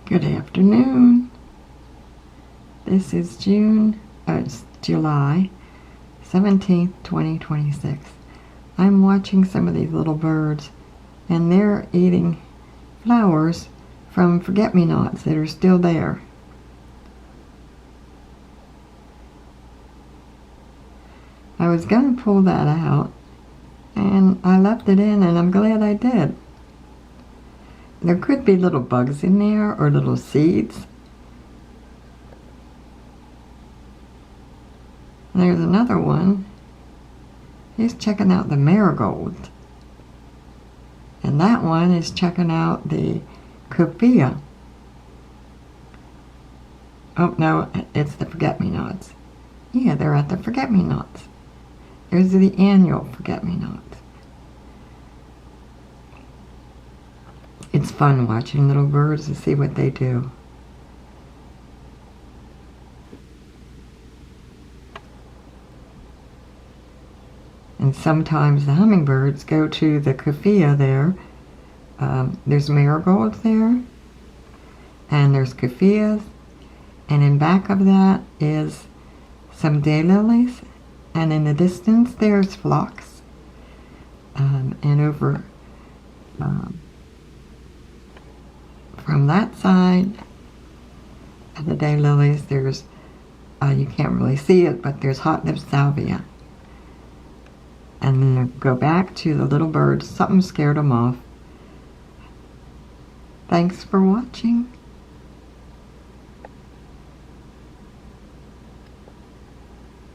Good afternoon. This is July 17th, 2026. I'm watching some of these little birds, and they're eating flowers from forget-me-nots that are still there. I was going to pull that out, and I left it in, and I'm glad I did. There could be little bugs in there or little seeds. There's another one. He's checking out the marigolds. And that one is checking out the coffea. Oh no, it's the forget-me-nots. Yeah, they're at the forget-me-nots. There's the annual forget-me-nots. It's fun watching little birds to see what they do. And sometimes the hummingbirds go to the coffea there. There's marigolds there, and there's coffeas, and in back of that is some daylilies, and in the distance there's phlox, and over from that side of the daylilies there's you can't really see it, but there's hot lip salvia. And then go back to the little birds. Something scared them off. Thanks for watching.